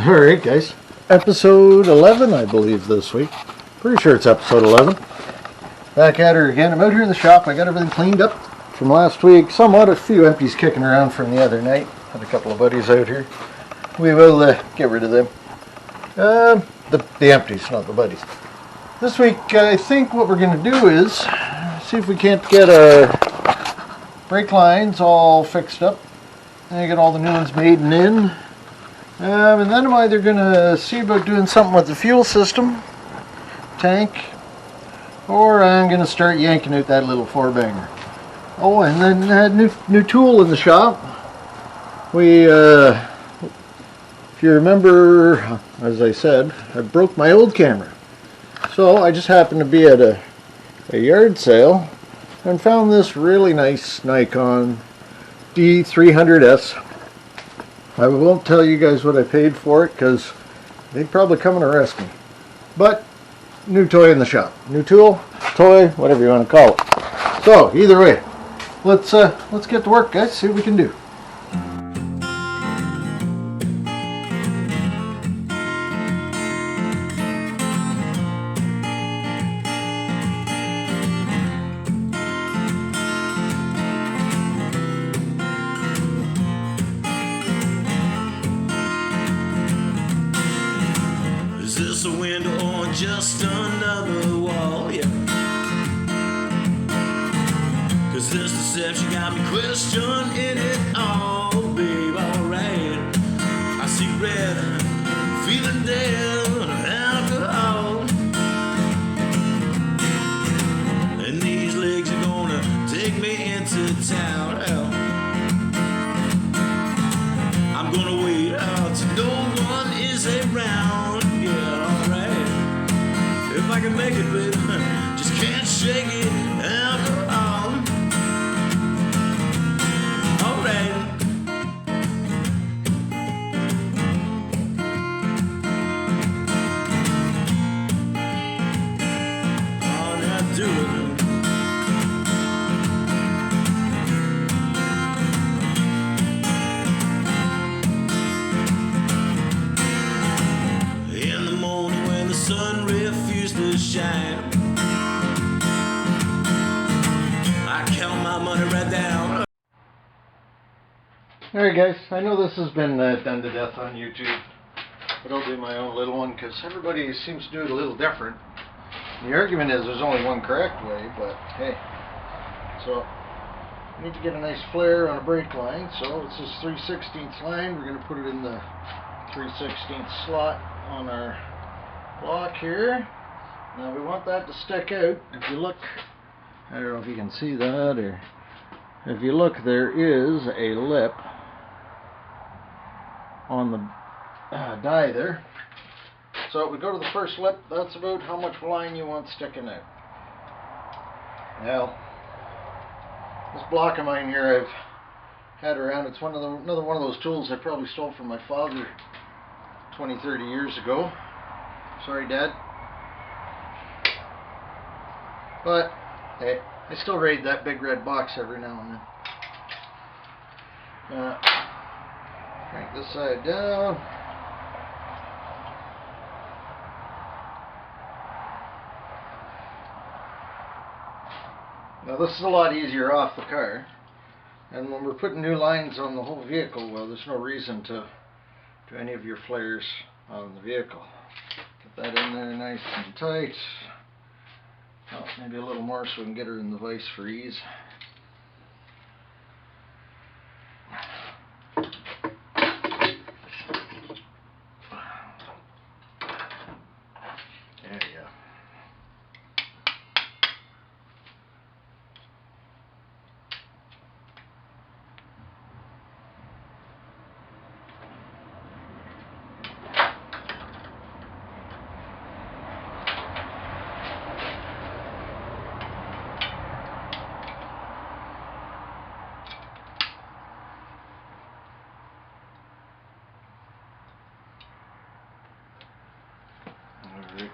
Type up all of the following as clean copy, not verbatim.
Alright guys, episode 11 I believe this week. Pretty sure it's episode 11. Back at her again. I'm out here in the shop. I got everything cleaned up from last week. Somewhat, a few empties kicking around from the other night. Had a couple of buddies out here. We will get rid of them. The empties, not the buddies. This week I think what we're going to do is see if we can't get our brake lines all fixed up and get all the new ones made and in. And then I'm either going to see about doing something with the fuel system, tank, or I'm going to start yanking out that little 4-banger. Oh, and then new tool in the shop. We, if you remember, as I said, I broke my old camera. So I just happened to be at a yard sale and found this really nice Nikon D300S. I won't tell you guys what I paid for it because they'd probably come and arrest me. But new toy in the shop. New tool, toy, whatever you want to call it. So either way, let's get to work, guys. See what we can do. Is this a window or just another wall? Yeah. Cause this deception got me questioning it all, babe, alright. I see red, feeling dead, alcohol. And these legs are gonna take me into town. I'm gonna wait out till no one is around. If I can make it, baby, just can't shake it. Alcohol. Alright. Oh, now do it. In the morning when the sun refused to shine, I count my money right down. Alright guys, I know this has been done to death on YouTube, but I'll do my own little one because everybody seems to do it a little different. The argument is there's only one correct way, but hey. So, I need to get a nice flare on a brake line, so it's this 3/16 line. We're going to put it in the 3/16 slot on our block here. Now we want that to stick out. If you look, I don't know if you can see that, or if you look, there is a lip on the die there. So we go to the first lip. That's about how much line you want sticking out. Now, this block of mine here I've had around. It's another one of those tools I probably stole from my father 20-30 years ago. Sorry, Dad. But, hey, I still raid that big red box every now and then. Crank this side down. Now this is a lot easier off the car. And when we're putting new lines on the whole vehicle, well, there's no reason to do any of your flares on the vehicle. Get that in there nice and tight. Oh, maybe a little more so we can get her in the vise for ease. There you go.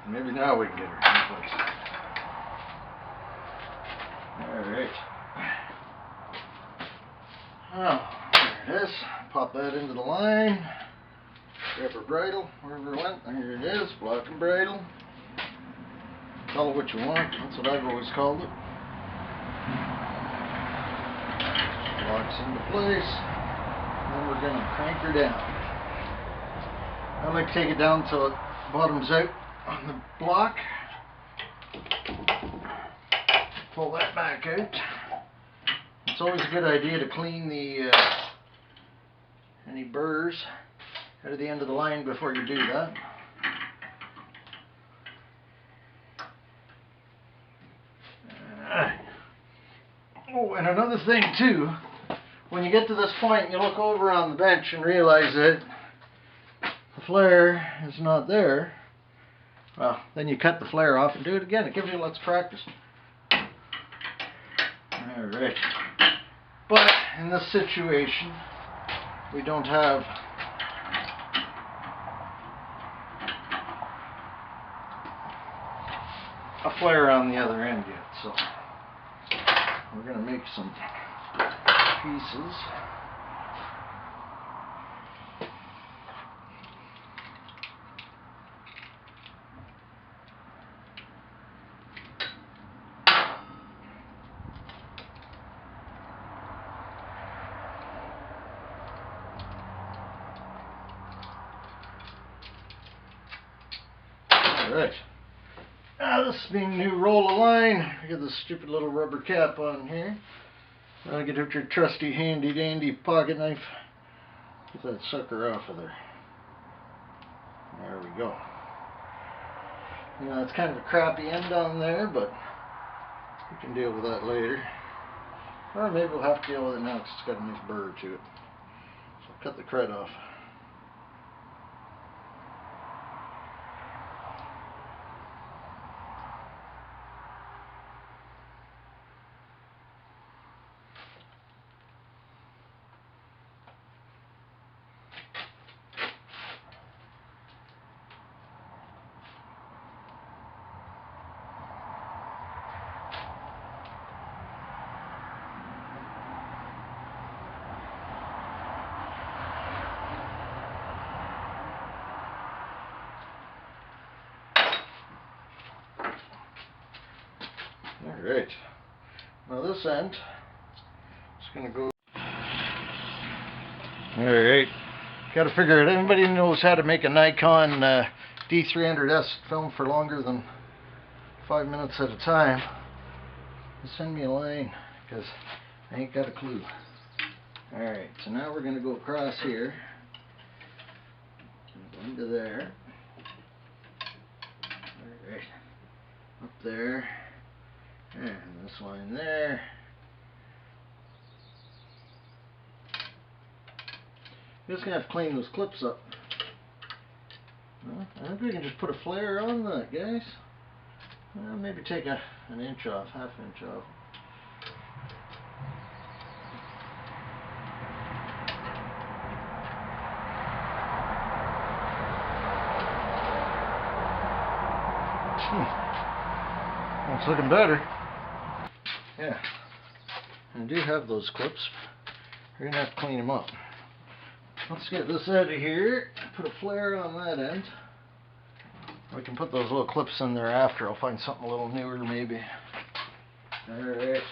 Maybe now we can get her in place. Alright. Oh, there it is. Pop that into the line. Grab her bridle, wherever it went. There it is, block and bridle. Call it what you want, that's what I've always called it. Locks into place. Then we're going to crank her down. I like to take it down till it bottoms out on the block. Pull that back out. It's always a good idea to clean the any burrs out of the end of the line before you do that. Oh, and another thing too, when you get to this point, you look over on the bench and realize that the flare is not there. Well, then you cut the flare off and do it again. It gives you lots of practice. Alright. But in this situation, we don't have a flare on the other end yet, so we're going to make some pieces. Alright. Now this being new roll of line, I got this stupid little rubber cap on here. Now get out your trusty handy dandy pocket knife. Get that sucker off of there. There we go. You know, it's kind of a crappy end on there, but we can deal with that later. Or maybe we'll have to deal with it now because it's got a nice burr to it. So I'll cut the crud off. Alright, now this end is going to go. Alright, got to figure it. Anybody knows how to make a Nikon D300S film for longer than 5 minutes at a time, send me a line, because I ain't got a clue. Alright, so now we're going to go across here, go into there, alright, up there, and this line there. Just gonna have to clean those clips up. Well, I think we can just put a flare on that, guys. Well, maybe take an inch off, half inch off. It's looking better. Yeah, I do have those clips. We're gonna have to clean them up. Let's get this out of here. Put a flare on that end. We can put those little clips in there after. I'll find something a little newer maybe. Alright.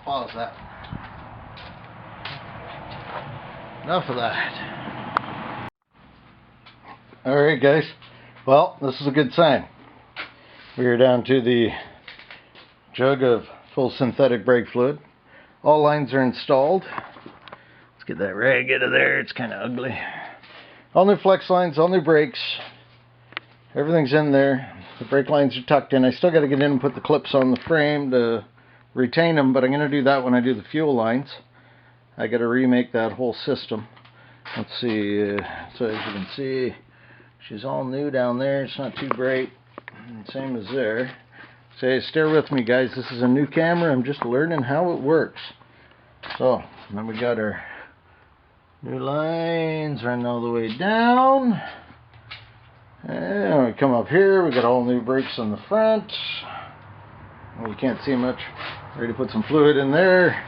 Pause that. Enough of that. Alright guys, well, this is a good sign. We are down to the jug of full synthetic brake fluid. All lines are installed. Let's get that rag out of there, it's kind of ugly. All new flex lines, all new brakes. Everything's in there. The brake lines are tucked in. I still got to get in and put the clips on the frame to retain them, but I'm going to do that when I do the fuel lines. I got to remake that whole system. Let's see, so as you can see, she's all new down there. It's not too bright. Same as there. So stay with me guys, this is a new camera. I'm just learning how it works. So, then we got our new lines running all the way down. And we come up here, we got all new brakes on the front. Well, you can't see much. Ready to put some fluid in there.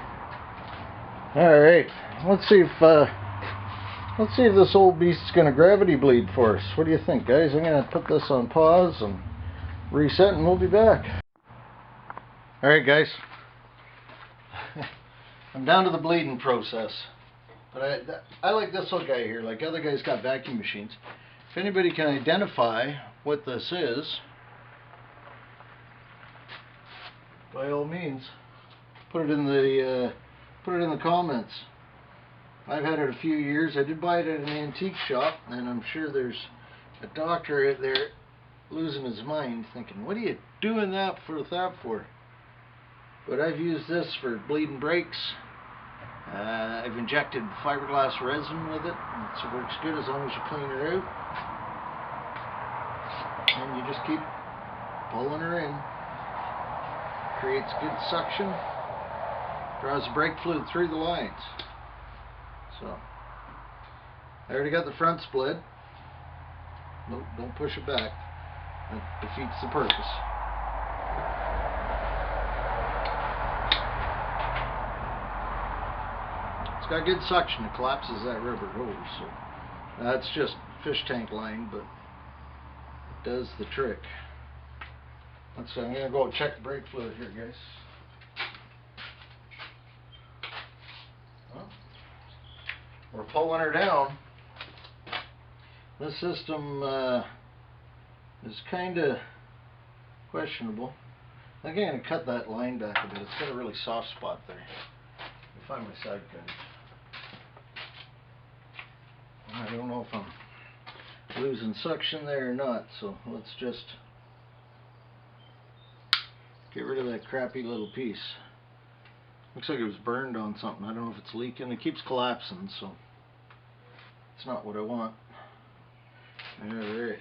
Alright, let's see if this old beast's gonna gravity bleed for us. What do you think, guys? I'm gonna put this on pause and reset and we'll be back. Alright guys, I'm down to the bleeding process. But I like this little guy here, like other guys got vacuum machines. If anybody can identify what this is, by all means, put it in the comments. I've had it a few years. I did buy it at an antique shop, and I'm sure there's a doctor out there losing his mind thinking, what are you doing that for? But I've used this for bleeding brakes. I've injected fiberglass resin with it. It works good as long as you clean it out. And you just keep pulling her in. Creates good suction. Draws the brake fluid through the lines. So, I already got the front split. Nope, don't push it back. That defeats the purpose. It's got good suction. It collapses that rubber hose. So that's just fish tank line, but it does the trick. I'm gonna go check the brake fluid here, guys. Well, we're pulling her down. This system is kind of questionable. I think I'm going to cut that line back a bit. It's got a really soft spot there. Let me find my side cutters. I don't know if I'm losing suction there or not, so let's just get rid of that crappy little piece. Looks like it was burned on something. I don't know if it's leaking. It keeps collapsing, so it's not what I want. Alright.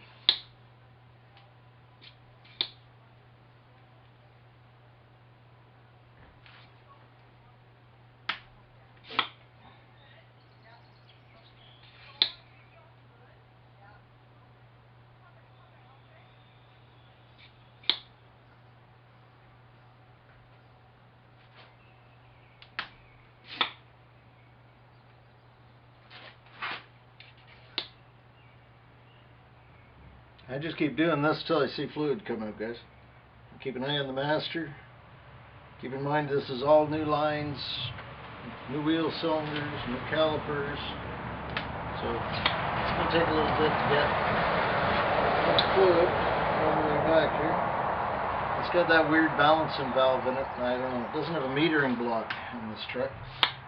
I just keep doing this till I see fluid come out, guys. Keep an eye on the master. Keep in mind this is all new lines, new wheel cylinders, new calipers. So it's going to take a little bit to get fluid all the way back here. It's got that weird balancing valve in it. I don't know. It doesn't have a metering block in this truck.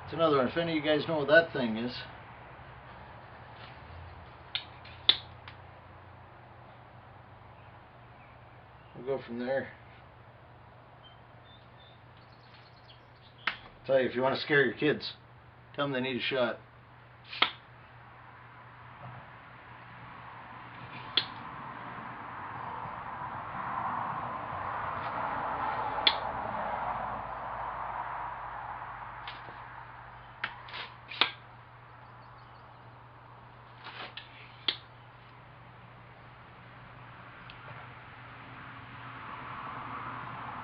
It's another one. If any of you guys know what that thing is, we'll go from there. Tell you, if you want to scare your kids, tell them they need a shot.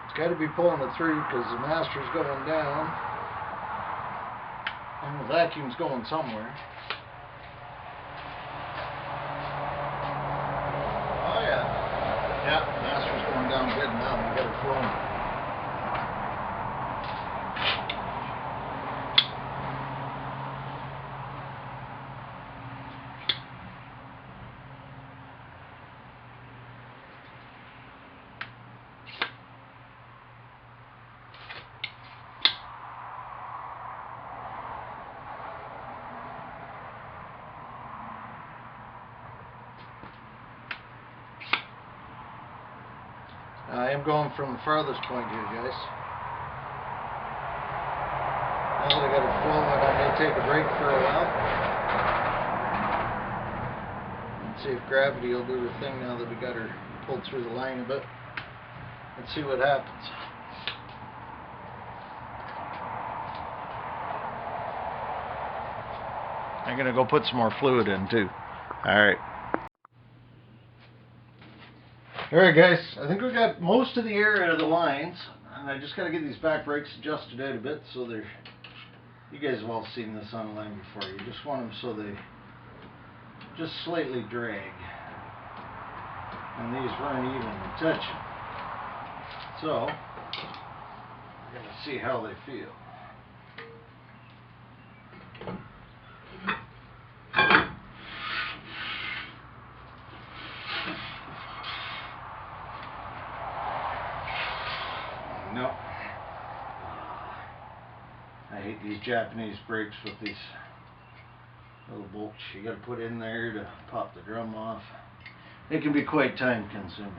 It's got to be pulling it through because the master's going down and the vacuum's going somewhere. Oh yeah. Yeah, the master's going down good now. We got it flowing. I am going from the farthest point here, guys. Now that I got it flowing, I may take a break for a while and see if gravity will do the thing now that we got her pulled through the line a bit. Let's see what happens. I'm gonna go put some more fluid in too. Alright. Alright guys, I think we got most of the air out of the lines. And I just got to get these back brakes adjusted out a bit so they're, you guys have all seen this online before, you just want them so they just slightly drag. And these weren't even touching. So, we're going to see how they feel. No. I hate these Japanese brakes with these little bolts you got to put in there to pop the drum off. It can be quite time consuming.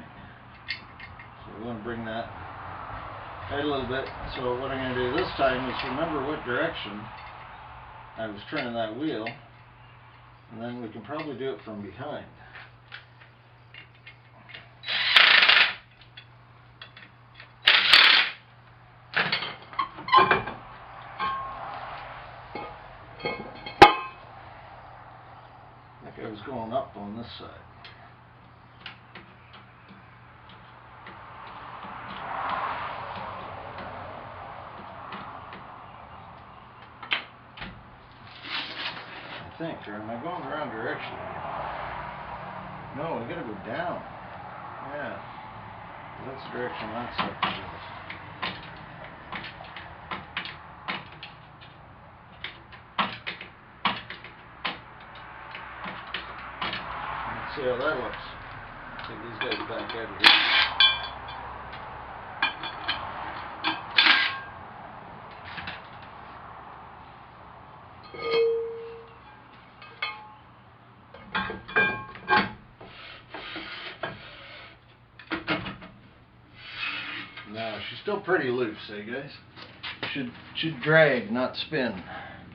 So we're going to bring that out a little bit. So what I'm going to do this time is remember what direction I was turning that wheel, and then we can probably do it from behind. Like I was going up on this side. I think, or am I going the wrong direction? No, I gotta go down. Yeah. That's the direction that sucker goes. Let's see how that looks. Take these guys back out of here. No, she's still pretty loose, eh guys? Should drag, not spin.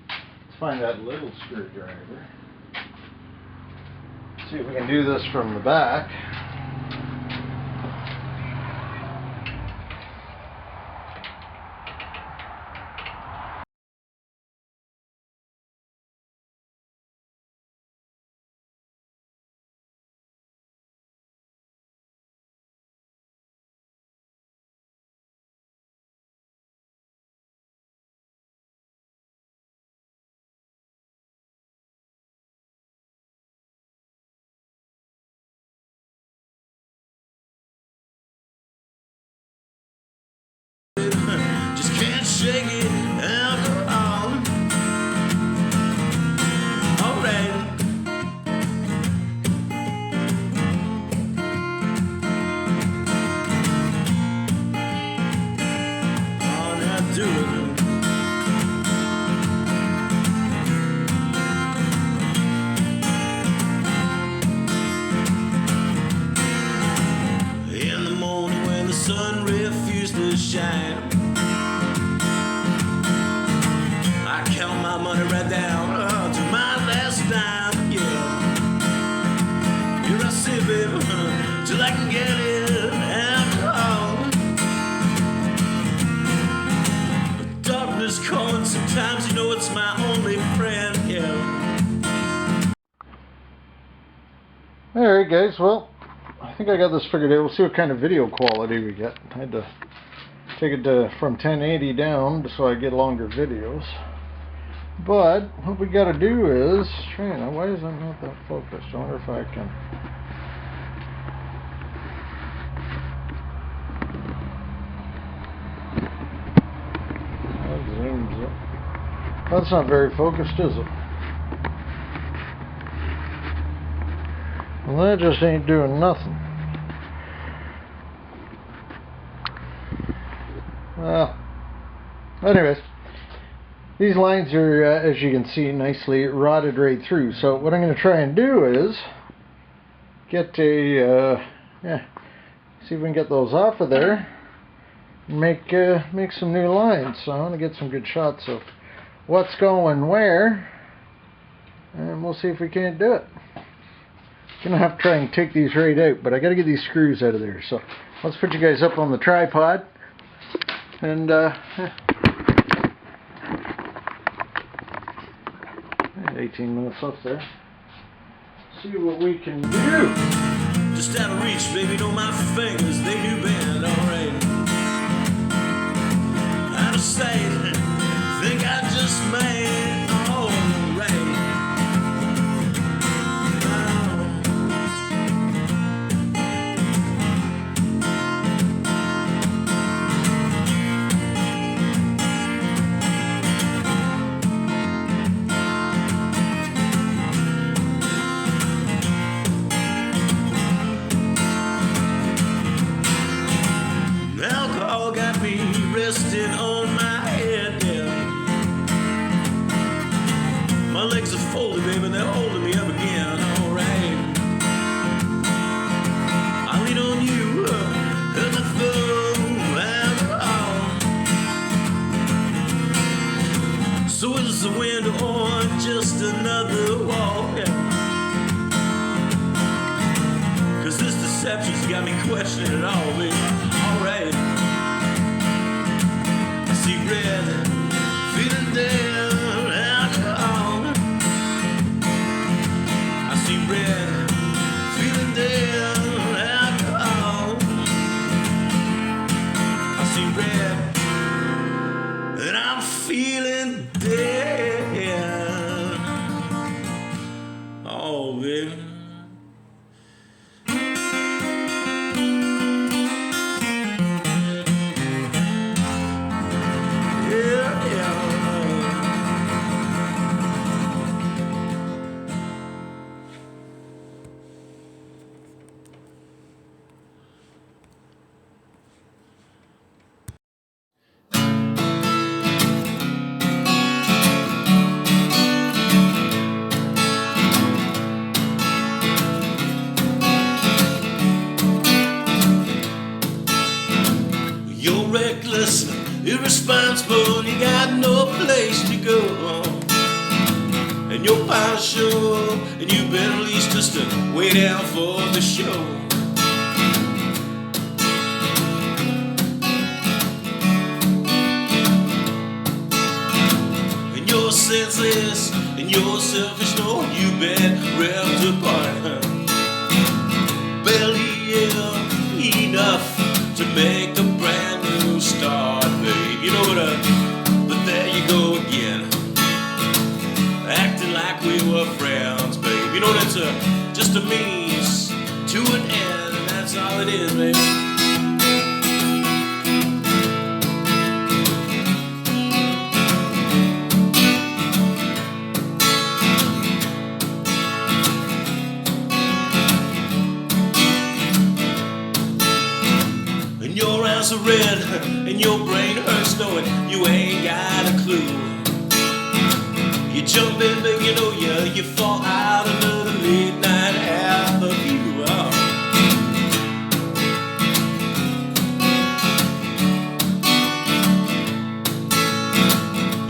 Let's find that little screwdriver. See if we can do this from the back. Just can't shake it, alcohol. Alright. Oh, now do it. In the morning when the sun refused to shine, I count my money right down to my last dime, yeah. Here I sit, baby, till I can get it alcohol. Darkness calling, sometimes you know it's my only friend, yeah. Alright guys, well, I think I got this figured out. We'll see what kind of video quality we get. I had to take it from 1080 down so I get longer videos. But what we got to do is why is that not that focused? I wonder if I can. That zooms up. That's not very focused, is it? Well, that just ain't doing nothing. Well, anyways, these lines are, as you can see, nicely rotted right through. So what I'm going to try and do is get a, see if we can get those off of there and make some new lines. So I want to get some good shots of what's going where, and we'll see if we can't do it. Gonna have to try and take these right out, but I gotta get these screws out of there. So let's put you guys up on the tripod and 18 minutes left there. See what we can do. Just out of reach, baby, know my fingers, they do bend, alright. to say, think I just made all right. Alcohol got me resting on my head, yeah. My legs are folded, baby, they're holding me up again, alright. I lean on you, and my thumb alcohol. So is the window on just another wall, yeah. Cause this deception's got me questioning it all, baby. Alright. I see red, feeling down, alcohol. I see red, feeling down, alcohol. I see red, and I'm feeling dead. Oh, baby. You're reckless, irresponsible, you got no place to go. And your power's sure, and you've been released just to wait down for the show. And you're senseless, and you're selfish, no, you've been ripped apart. Barely enough to make a brand new start, babe. You know what, but there you go again, acting like we were friends, babe. You know that's just a means to an end, and that's all it is, babe. Your eyes are red and your brain hurts knowing you ain't got a clue. You jump in, baby, you know you fall out another late night half of you. Oh.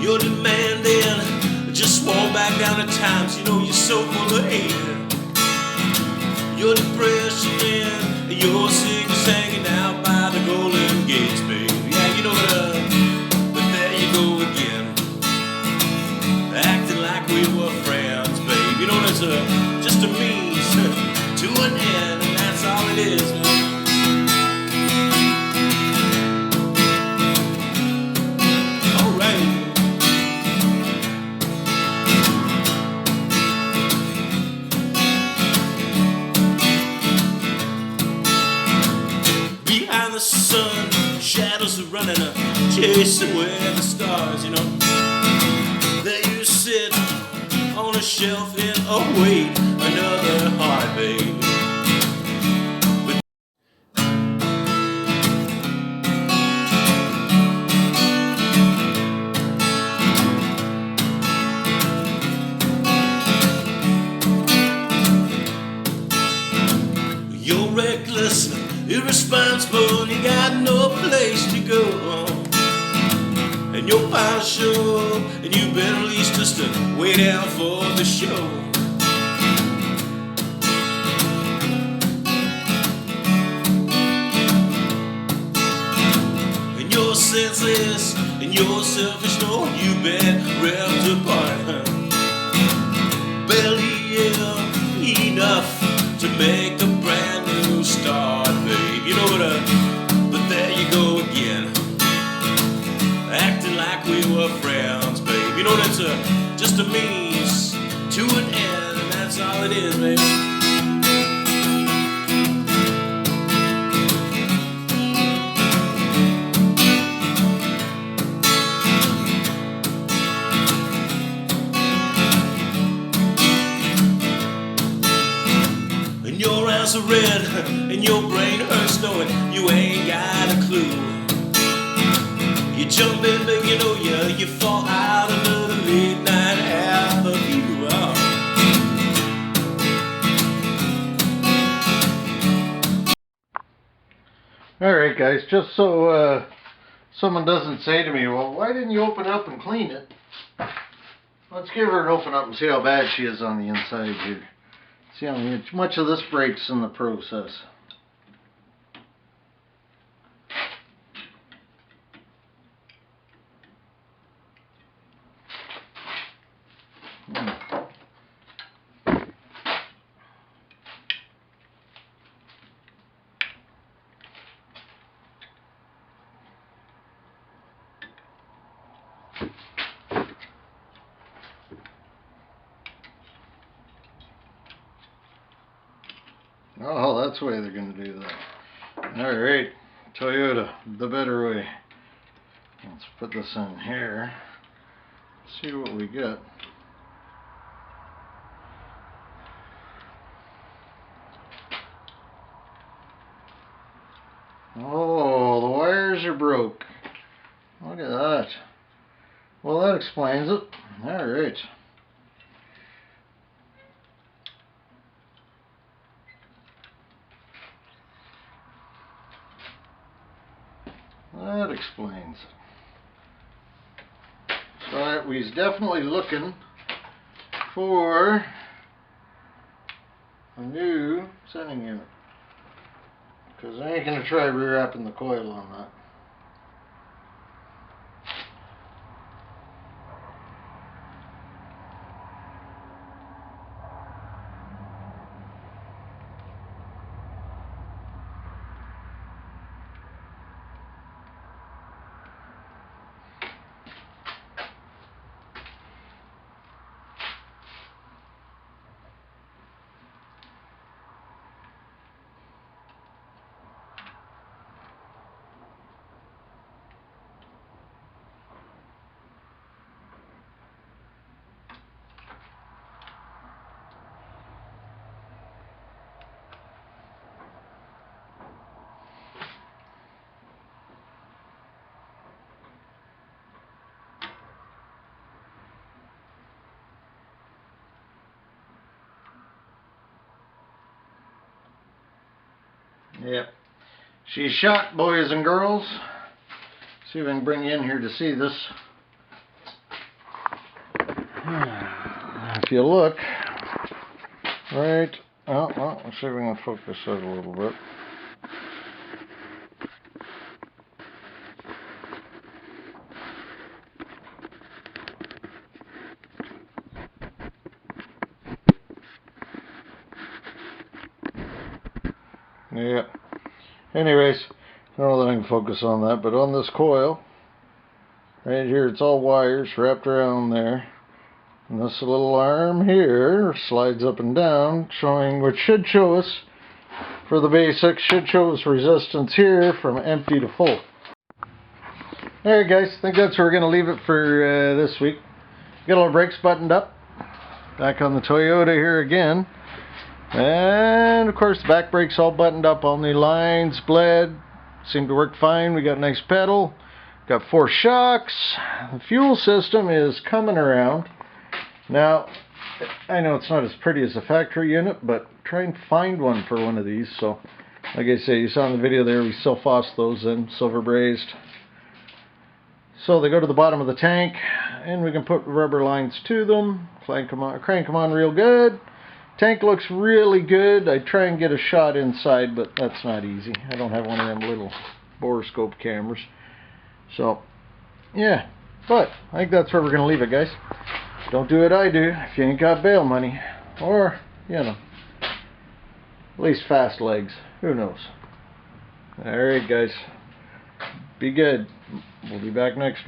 You're demanding, just won't back down at times. You know you're so full of hate. Your depression and your sickness hanging out by the golden gates, baby. Yeah, you know what, but there you go again, acting like we were friends, babe. You know that's just a means to an end, and that's all it is, man. The sun, shadows are running, chasing with the stars, you know. There you sit on a shelf and await another heart, baby. You're reckless, irresponsible, you got no place to go. And your power's sure, and you've been released just to wait down for the show. And you're senseless, and you're selfish, no, you've been ripped apart. Barely enough to make a brand new start, babe. You know what, but there you go again, acting we were friends, babe. You know that's just a means to an end, and that's all it is, babe. And your eyes are red, and your brain hurts knowing you ain't got a clue. You jump in, but you know you fall out under the late night half of you. Alright guys, just so someone doesn't say to me, well, why didn't you open up and clean it? Let's give her an open up and see how bad she is on the inside here. See how much of this breaks in the process. Oh, that's the way they're going to do that. Alright, Toyota, the better way. Let's put this in here. See what we get. Oh, the wires are broke. Look at that. Well, that explains it. Alright. That explains it. So we's definitely looking for a new sending unit. Because I ain't going to try rewrapping the coil on that. Yep. She's shot, boys and girls. See if I can bring you in here to see this. If you look, right, well, let's see if we can focus that a little bit. Yeah. Anyways, I don't know that I can focus on that, but on this coil, right here, it's all wires wrapped around there. And this little arm here slides up and down, showing, which should show us, for the basics, should show us resistance here from empty to full. Alright guys, I think that's where we're going to leave it for this week. Got all our brakes buttoned up. Back on the Toyota here again. And of course the back brakes all buttoned up, all new lines, bled, seem to work fine. We got a nice pedal, got 4 shocks. The fuel system is coming around. Now I know it's not as pretty as a factory unit, but try and find one for one of these. So like I say, you saw in the video there, we self-fossed those in, silver brazed. So they go to the bottom of the tank and we can put rubber lines to them, crank them on real good. Tank looks really good. I try and get a shot inside, but that's not easy. I don't have one of them little borescope cameras. So, yeah. But I think that's where we're going to leave it, guys. Don't do what I do if you ain't got bail money. Or, you know, at least fast legs. Who knows? Alright, guys. Be good. We'll be back next week.